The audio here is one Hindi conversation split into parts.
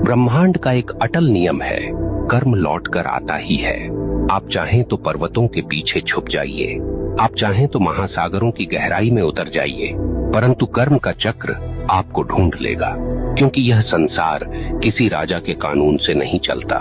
ब्रह्मांड का एक अटल नियम है, कर्म लौट कर आता ही है। आप चाहें तो पर्वतों के पीछे छुप जाइए, आप चाहें तो महासागरों की गहराई में उतर जाइए, परंतु कर्म का चक्र आपको ढूंढ लेगा। क्योंकि यह संसार किसी राजा के कानून से नहीं चलता,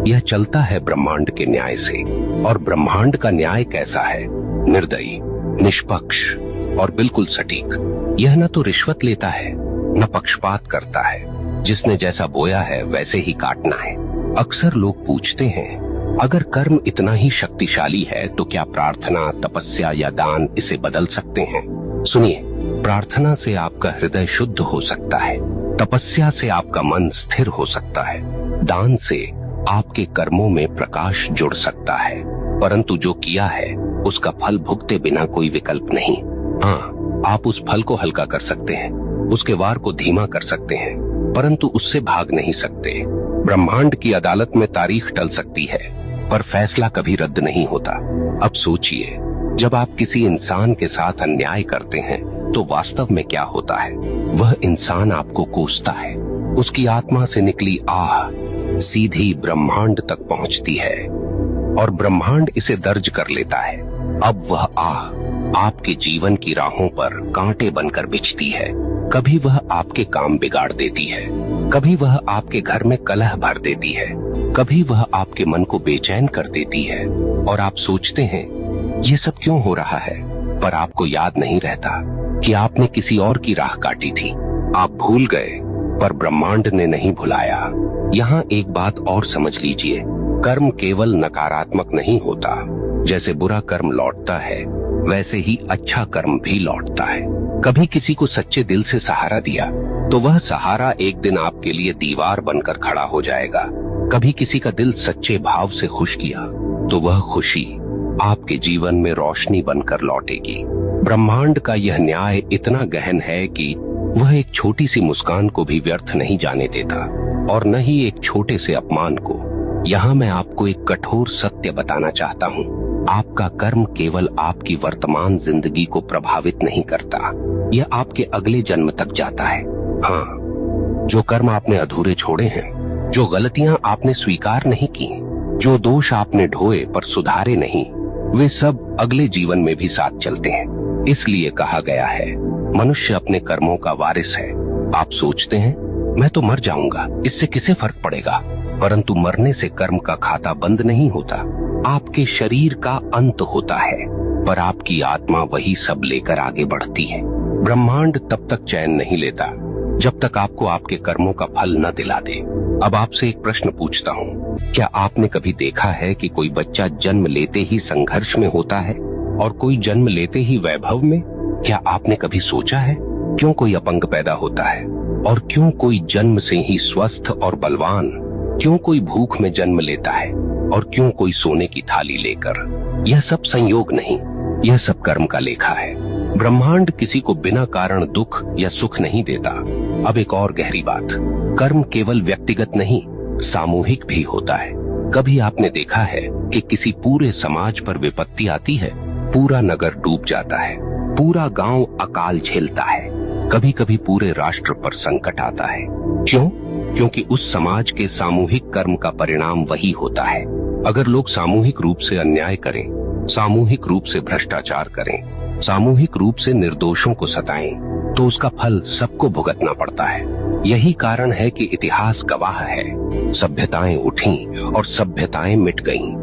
यह चलता है ब्रह्मांड के न्याय से। और ब्रह्मांड का न्याय कैसा है? निर्दयी, निष्पक्ष और बिल्कुल सटीक। यह न तो रिश्वत लेता है, न पक्षपात करता है। जिसने जैसा बोया है वैसे ही काटना है। अक्सर लोग पूछते हैं, अगर कर्म इतना ही शक्तिशाली है तो क्या प्रार्थना, तपस्या या दान इसे बदल सकते हैं? सुनिए, प्रार्थना से आपका हृदय शुद्ध हो सकता है, तपस्या से आपका मन स्थिर हो सकता है, दान से आपके कर्मों में प्रकाश जुड़ सकता है, परंतु जो किया है उसका फल भुगते बिना कोई विकल्प नहीं। हाँ, आप उस फल को हल्का कर सकते हैं, उसके वार को धीमा कर सकते हैं, परंतु उससे भाग नहीं सकते। ब्रह्मांड की अदालत में तारीख टल सकती है, पर फैसला कभी रद्द नहीं होता। अब सोचिए, जब आप किसी इंसान के साथ अन्याय करते हैं तो वास्तव में क्या होता है? वह इंसान आपको कोसता है, उसकी आत्मा से निकली आह सीधी ब्रह्मांड तक पहुंचती है और ब्रह्मांड इसे दर्ज कर लेता है। अब वह आह आपके जीवन की राहों पर कांटे बनकर बिछती है। कभी वह आपके काम बिगाड़ देती है, कभी वह आपके घर में कलह भर देती है, कभी वह आपके मन को बेचैन कर देती है। और आप सोचते हैं ये सब क्यों हो रहा है, पर आपको याद नहीं रहता कि आपने किसी और की राह काटी थी। आप भूल गए, पर ब्रह्मांड ने नहीं भुलाया। यहाँ एक बात और समझ लीजिए, कर्म केवल नकारात्मक नहीं होता। जैसे बुरा कर्म लौटता है, वैसे ही अच्छा कर्म भी लौटता है। कभी किसी को सच्चे दिल से सहारा दिया तो वह सहारा एक दिन आपके लिए दीवार बनकर खड़ा हो जाएगा। कभी किसी का दिल सच्चे भाव से खुश किया तो वह खुशी आपके जीवन में रोशनी बनकर लौटेगी। ब्रह्मांड का यह न्याय इतना गहन है कि वह एक छोटी सी मुस्कान को भी व्यर्थ नहीं जाने देता, और न ही एक छोटे से अपमान को। यहाँ मैं आपको एक कठोर सत्य बताना चाहता हूँ, आपका कर्म केवल आपकी वर्तमान जिंदगी को प्रभावित नहीं करता, यह आपके अगले जन्म तक जाता है। हाँ, जो कर्म आपने अधूरे छोड़े हैं, जो गलतियां आपने स्वीकार नहीं की, जो दोष आपने ढोए पर सुधारे नहीं, वे सब अगले जीवन में भी साथ चलते हैं। इसलिए कहा गया है, मनुष्य अपने कर्मों का वारिस है। आप सोचते हैं मैं तो मर जाऊंगा, इससे किसे फर्क पड़ेगा? परंतु मरने से कर्म का खाता बंद नहीं होता। आपके शरीर का अंत होता है, पर आपकी आत्मा वही सब लेकर आगे बढ़ती है। ब्रह्मांड तब तक चैन नहीं लेता जब तक आपको आपके कर्मों का फल न दिला दे। अब आपसे एक प्रश्न पूछता हूँ, क्या आपने कभी देखा है कि कोई बच्चा जन्म लेते ही संघर्ष में होता है और कोई जन्म लेते ही वैभव में? क्या आपने कभी सोचा है क्यों कोई अपंग पैदा होता है और क्यों कोई जन्म से ही स्वस्थ और बलवान? क्यों कोई भूख में जन्म लेता है और क्यों कोई सोने की थाली लेकर? यह सब संयोग नहीं, यह सब कर्म का लेखा है। ब्रह्मांड किसी को बिना कारण दुख या सुख नहीं देता। अब एक और गहरी बात, कर्म केवल व्यक्तिगत नहीं, सामूहिक भी होता है। कभी आपने देखा है कि किसी पूरे समाज पर विपत्ति आती है, पूरा नगर डूब जाता है, पूरा गांव अकाल झेलता है, कभी कभी पूरे राष्ट्र पर संकट आता है। क्यों? क्योंकि उस समाज के सामूहिक कर्म का परिणाम वही होता है। अगर लोग सामूहिक रूप से अन्याय करें, सामूहिक रूप से भ्रष्टाचार करें, सामूहिक रूप से निर्दोषों को सताएं, तो उसका फल सबको भुगतना पड़ता है। यही कारण है कि इतिहास गवाह है, सभ्यताएं उठी और सभ्यताएं मिट गईं,